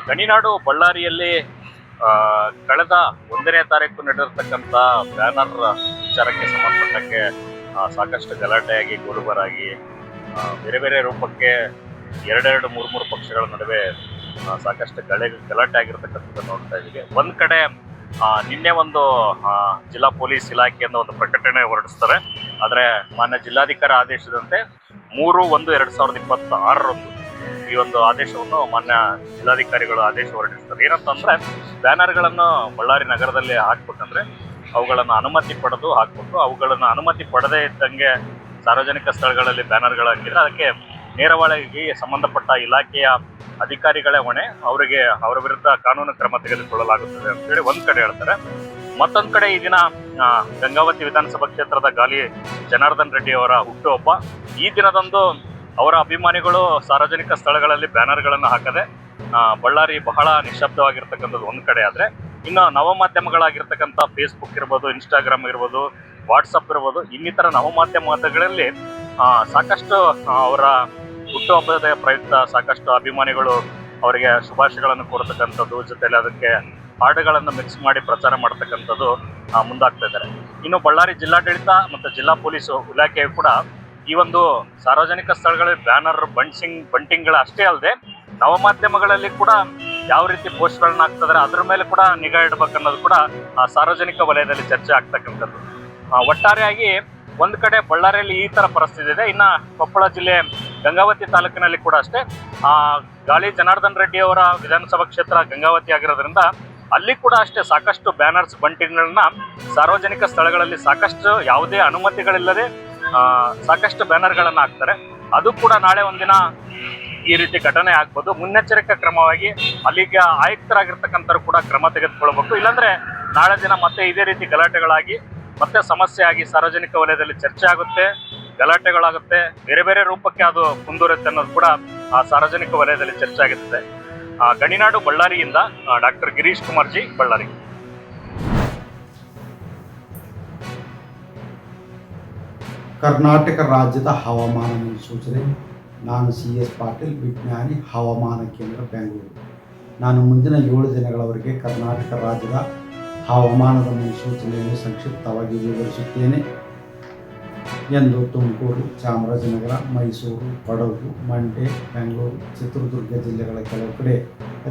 ಗಣಿನಾಡು ಬಳ್ಳಾರಿಯಲ್ಲಿ ಕಳೆದ 1ನೇ ತಾರೀಕು ನಡೆದಿರ್ತಕ್ಕಂಥ ಬ್ಯಾನರ್ ವಿಚಾರಕ್ಕೆ ಸಂಬಂಧಪಟ್ಟಕ್ಕೆ ಸಾಕಷ್ಟು ಗಲಾಟೆಯಾಗಿ ಗೋಲುಬಾರಾಗಿ ಬೇರೆ ಬೇರೆ ರೂಪಕ್ಕೆ ಎರಡೆರಡು ಮೂರು ಪಕ್ಷಗಳ ನಡುವೆ ಸಾಕಷ್ಟು ಗಲಾಟೆ ಆಗಿರ್ತಕ್ಕಂಥದ್ದು ನೋಡ್ತಾ ಇದ್ದೀವಿ. ಒಂದು ಕಡೆ ನಿನ್ನೆ ಒಂದು ಜಿಲ್ಲಾ ಪೊಲೀಸ್ ಇಲಾಖೆಯಿಂದ ಒಂದು ಪ್ರಕಟಣೆ ಹೊರಡಿಸ್ತಾರೆ. ಆದರೆ ಮಾನ್ಯ ಜಿಲ್ಲಾಧಿಕಾರಿ ಆದೇಶದಂತೆ 3/1/2026 ಈ ಒಂದು ಆದೇಶವನ್ನು ಮಾನ್ಯ ಜಿಲ್ಲಾಧಿಕಾರಿಗಳು ಆದೇಶ ಹೊರಡಿಸ್ತಾರೆ. ಏನಂತಂದ್ರೆ ಬ್ಯಾನರ್ಗಳನ್ನು ಬಳ್ಳಾರಿ ನಗರದಲ್ಲಿ ಹಾಕ್ಬೇಕಂದ್ರೆ ಅವುಗಳನ್ನು ಅನುಮತಿ ಪಡೆದು ಹಾಕ್ಬೇಕು. ಅವುಗಳನ್ನು ಅನುಮತಿ ಪಡೆದೇ ಇದ್ದಂಗೆ ಸಾರ್ವಜನಿಕ ಸ್ಥಳಗಳಲ್ಲಿ ಬ್ಯಾನರ್ಗಳು ಹಾಕಿದ್ರೆ ಅದಕ್ಕೆ ನೇರವಾಗಿ ಸಂಬಂಧಪಟ್ಟ ಇಲಾಖೆಯ ಅಧಿಕಾರಿಗಳೇ ಹೊಣೆ, ಅವರ ವಿರುದ್ಧ ಕಾನೂನು ಕ್ರಮ ತೆಗೆದುಕೊಳ್ಳಲಾಗುತ್ತದೆ ಅಂತೇಳಿ ಒಂದ್ ಕಡೆ ಹೇಳ್ತಾರೆ. ಮತ್ತೊಂದ್ ಕಡೆ ಈ ದಿನ ಗಂಗಾವತಿ ವಿಧಾನಸಭಾ ಕ್ಷೇತ್ರದ ಗಾಲಿ ಜನಾರ್ದನ್ ರೆಡ್ಡಿ ಅವರ ಹುಟ್ಟುಹಬ್ಬ. ಈ ದಿನದಂದು ಅವರ ಅಭಿಮಾನಿಗಳು ಸಾರ್ವಜನಿಕ ಸ್ಥಳಗಳಲ್ಲಿ ಬ್ಯಾನರ್ಗಳನ್ನು ಹಾಕದೆ ಬಳ್ಳಾರಿ ಬಹಳ ನಿಶ್ಶಬ್ದವಾಗಿರ್ತಕ್ಕಂಥದ್ದು ಒಂದ್ ಕಡೆ ಆದ್ರೆ, ಇನ್ನು ನವಮಾಧ್ಯಮಗಳಾಗಿರ್ತಕ್ಕಂಥ ಫೇಸ್ಬುಕ್ ಇರ್ಬೋದು, ಇನ್ಸ್ಟಾಗ್ರಾಮ್ ಇರ್ಬೋದು, ವಾಟ್ಸಪ್ ಇರ್ಬೋದು, ಇನ್ನಿತರ ನವಮಾಧ್ಯಮಗಳಲ್ಲಿ ಸಾಕಷ್ಟು ಅವರ ಹುಟ್ಟುಹಬ್ಬದ ಪ್ರಯುಕ್ತ ಸಾಕಷ್ಟು ಅಭಿಮಾನಿಗಳು ಅವರಿಗೆ ಶುಭಾಶಯಗಳನ್ನು ಕೋರತಕ್ಕಂಥದ್ದು, ಜೊತೆಲಿ ಅದಕ್ಕೆ ಹಾಡುಗಳನ್ನು ಮಿಕ್ಸ್ ಮಾಡಿ ಪ್ರಚಾರ ಮಾಡತಕ್ಕಂಥದ್ದು ಮುಂದಾಗ್ತಾ ಇದ್ದಾರೆ. ಇನ್ನು ಬಳ್ಳಾರಿ ಜಿಲ್ಲಾಡಳಿತ ಮತ್ತು ಜಿಲ್ಲಾ ಪೊಲೀಸ್ ಇಲಾಖೆಯು ಕೂಡ ಈ ಒಂದು ಸಾರ್ವಜನಿಕ ಸ್ಥಳಗಳಲ್ಲಿ ಬ್ಯಾನರ್ ಬಂಟಿಂಗ್ಗಳ ಅಷ್ಟೇ ಅಲ್ಲದೆ ನವಮಾಧ್ಯಮಗಳಲ್ಲಿ ಕೂಡ ಯಾವ ರೀತಿ ಪೋಸ್ಟ್ಗಳನ್ನ ಹಾಕ್ತಿದ್ದಾರೆ ಅದ್ರ ಮೇಲೆ ಕೂಡ ನಿಗಾ ಇಡಬೇಕನ್ನೋದು ಕೂಡ ಸಾರ್ವಜನಿಕ ವಲಯದಲ್ಲಿ ಚರ್ಚೆ ಆಗ್ತಕ್ಕಂಥದ್ದು. ಒಟ್ಟಾರೆಯಾಗಿ ಒಂದು ಕಡೆ ಬಳ್ಳಾರಿಯಲ್ಲಿ ಈ ತರ ಪರಿಸ್ಥಿತಿ ಇದೆ. ಇನ್ನು ಕೊಪ್ಪಳ ಜಿಲ್ಲೆ ಗಂಗಾವತಿ ತಾಲೂಕಿನಲ್ಲಿ ಕೂಡ ಅಷ್ಟೇ ಗಾಲಿ ಜನಾರ್ದನ್ ರೆಡ್ಡಿ ಅವರ ವಿಧಾನಸಭಾ ಕ್ಷೇತ್ರ ಗಂಗಾವತಿ ಆಗಿರೋದ್ರಿಂದ ಅಲ್ಲಿ ಕೂಡ ಅಷ್ಟೇ ಸಾಕಷ್ಟು ಬ್ಯಾನರ್ಸ್ ಬಂಟಿಂಗ್ಗಳನ್ನ ಸಾರ್ವಜನಿಕ ಸ್ಥಳಗಳಲ್ಲಿ ಸಾಕಷ್ಟು ಯಾವುದೇ ಅನುಮತಿಗಳಿಲ್ಲದೆ ಸಾಕಷ್ಟು ಬ್ಯಾನರ್ಗಳನ್ನ ಹಾಕ್ತಾರೆ. ಅದು ಕೂಡ ನಾಳೆ ಒಂದಿನ ಈ ರೀತಿ ಘಟನೆ ಆಗ್ಬೋದು. ಮುನ್ನೆಚ್ಚರಿಕಾ ಕ್ರಮವಾಗಿ ಅಲ್ಲಿಗೆ ಆಯುಕ್ತರಾಗಿರ್ತಕ್ಕಂಥವ್ರು ಕೂಡ ಕ್ರಮ ತೆಗೆದುಕೊಳ್ಬೇಕು. ಇಲ್ಲಾಂದ್ರೆ ನಾಳೆ ದಿನ ಮತ್ತೆ ಇದೇ ರೀತಿ ಗಲಾಟೆಗಳಾಗಿ ಮತ್ತೆ ಸಮಸ್ಯೆ ಆಗಿ ಸಾರ್ವಜನಿಕ ವಲಯದಲ್ಲಿ ಚರ್ಚೆ ಆಗುತ್ತೆ, ಗಲಾಟೆಗಳಾಗುತ್ತೆ, ಬೇರೆ ಬೇರೆ ರೂಪಕ್ಕೆ ಅದು ಮುಂದುವರುತ್ತೆ ಅನ್ನೋದು ಕೂಡ ಸಾರ್ವಜನಿಕ ವಲಯದಲ್ಲಿ ಚರ್ಚೆ ಆಗುತ್ತದೆ. ಗಣಿನಾಡು ಬಳ್ಳಾರಿಯಿಂದ ಡಾಕ್ಟರ್ ಗಿರೀಶ್ ಕುಮಾರ್ ಜಿ, ಬಳ್ಳಾರಿ. ಕರ್ನಾಟಕ ರಾಜ್ಯದ ಹವಾಮಾನ ಮುನ್ಸೂಚನೆ. ನಾನು CS ಪಾಟೀಲ್, ವಿಜ್ಞಾನಿ, ಹವಾಮಾನ ಕೇಂದ್ರ, ಬೆಂಗಳೂರು. ನಾನು ಮುಂದಿನ 7 ದಿನಗಳವರೆಗೆ ಕರ್ನಾಟಕ ರಾಜ್ಯದ ಹವಾಮಾನದ ಮುನ್ಸೂಚನೆಯನ್ನು ಸಂಕ್ಷಿಪ್ತವಾಗಿ ವಿವರಿಸುತ್ತೇನೆ ಎಂದು ತುಮಕೂರು, ಚಾಮರಾಜನಗರ, ಮೈಸೂರು, ಕೊಡಗು, ಮಂಡ್ಯ, ಬೆಂಗಳೂರು, ಚಿತ್ರದುರ್ಗ ಜಿಲ್ಲೆಗಳ ಕೆಲವು ಕಡೆ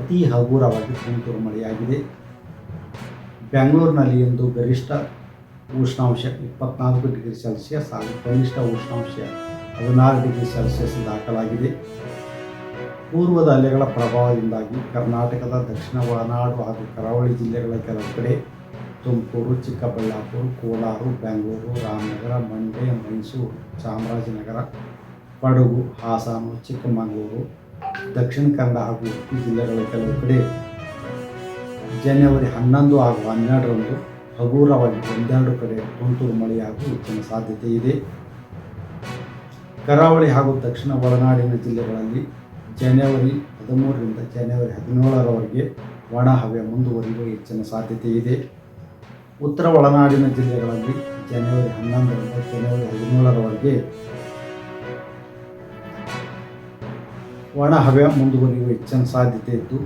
ಅತಿ ಹಗುರವಾಗಿ ತುಂತುರು ಮಳೆಯಾಗಿದೆ. ಬೆಂಗಳೂರಿನಲ್ಲಿ ಇಂದು ಗರಿಷ್ಠ ಉಷ್ಣಾಂಶ 24 ಡಿಗ್ರಿ ಸೆಲ್ಸಿಯಸ್ ಹಾಗೂ ಕನಿಷ್ಠ ಉಷ್ಣಾಂಶ 16 ಡಿಗ್ರಿ ಸೆಲ್ಸಿಯಸ್ ದಾಖಲಾಗಿದೆ. ಪೂರ್ವದ ಅಲೆಗಳ ಪ್ರಭಾವದಿಂದಾಗಿ ಕರ್ನಾಟಕದ ದಕ್ಷಿಣ ಒಳನಾಡು ಹಾಗೂ ಕರಾವಳಿ ಜಿಲ್ಲೆಗಳ ಕೆಲವು ಕಡೆ ತುಮಕೂರು, ಚಿಕ್ಕಬಳ್ಳಾಪುರ, ಕೋಲಾರ, ಬೆಂಗಳೂರು, ರಾಮನಗರ, ಮಂಡ್ಯ, ಮೈಸೂರು, ಚಾಮರಾಜನಗರ, ಕೊಡಗು, ಹಾಸನ, ಚಿಕ್ಕಮಗಳೂರು, ದಕ್ಷಿಣ ಕನ್ನಡ ಹಾಗೂ ಉಡುಪಿ ಜಿಲ್ಲೆಗಳ ಕೆಲವು ಕಡೆ ಜನವರಿ 11 ಹಾಗೂ 12ರಂದು ಹಗುರವಾಗಿ ಒಂದೆರಡು ಕಡೆ ತುಂತುರು ಮಳೆಯಾಗುವ ಹೆಚ್ಚಿನ ಸಾಧ್ಯತೆ ಇದೆ. ಕರಾವಳಿ ಹಾಗೂ ದಕ್ಷಿಣ ಒಳನಾಡಿನ ಜಿಲ್ಲೆಗಳಲ್ಲಿ ಜನವರಿ 13ರಿಂದ ಜನವರಿ 17ರವರೆಗೆ ಒಣ ಹವೆ ಮುಂದುವರಿಯುವ ಹೆಚ್ಚಿನ ಸಾಧ್ಯತೆ ಇದೆ. ಉತ್ತರ ಒಳನಾಡಿನ ಜಿಲ್ಲೆಗಳಲ್ಲಿ ಜನವರಿ 11ರಿಂದ ಜನವರಿ 17ರವರೆಗೆ ಒಣ ಹವೆ ಮುಂದುವರಿಯುವ ಹೆಚ್ಚಿನ ಸಾಧ್ಯತೆ ಇದ್ದು,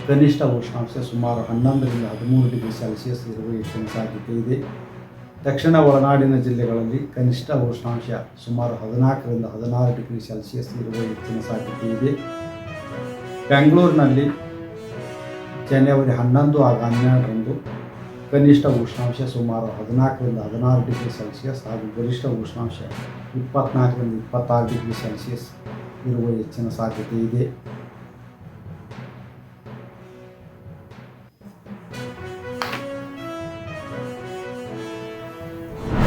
ಕನಿಷ್ಠ ಉಷ್ಣಾಂಶ ಸುಮಾರು 11ರಿಂದ 13 ಡಿಗ್ರಿ ಸೆಲ್ಸಿಯಸ್ ಇರುವ ಹೆಚ್ಚಿನ ಸಾಧ್ಯತೆ ಇದೆ. ದಕ್ಷಿಣ ಒಳನಾಡಿನ ಜಿಲ್ಲೆಗಳಲ್ಲಿ ಕನಿಷ್ಠ ಉಷ್ಣಾಂಶ ಸುಮಾರು 14ರಿಂದ 16 ಡಿಗ್ರಿ ಸೆಲ್ಸಿಯಸ್ ಇರುವ ಹೆಚ್ಚಿನ ಸಾಧ್ಯತೆ ಇದೆ. ಬೆಂಗಳೂರಿನಲ್ಲಿ ಜನವರಿ 11 ಹಾಗೂ 12ರಂದು ಕನಿಷ್ಠ ಉಷ್ಣಾಂಶ ಸುಮಾರು 14ರಿಂದ 16 ಡಿಗ್ರಿ ಸೆಲ್ಸಿಯಸ್ ಹಾಗೂ ಗರಿಷ್ಠ ಉಷ್ಣಾಂಶ 24ರಿಂದ 26 ಡಿಗ್ರಿ ಸೆಲ್ಸಿಯಸ್ ಇರುವ ಹೆಚ್ಚಿನ ಸಾಧ್ಯತೆ ಇದೆ.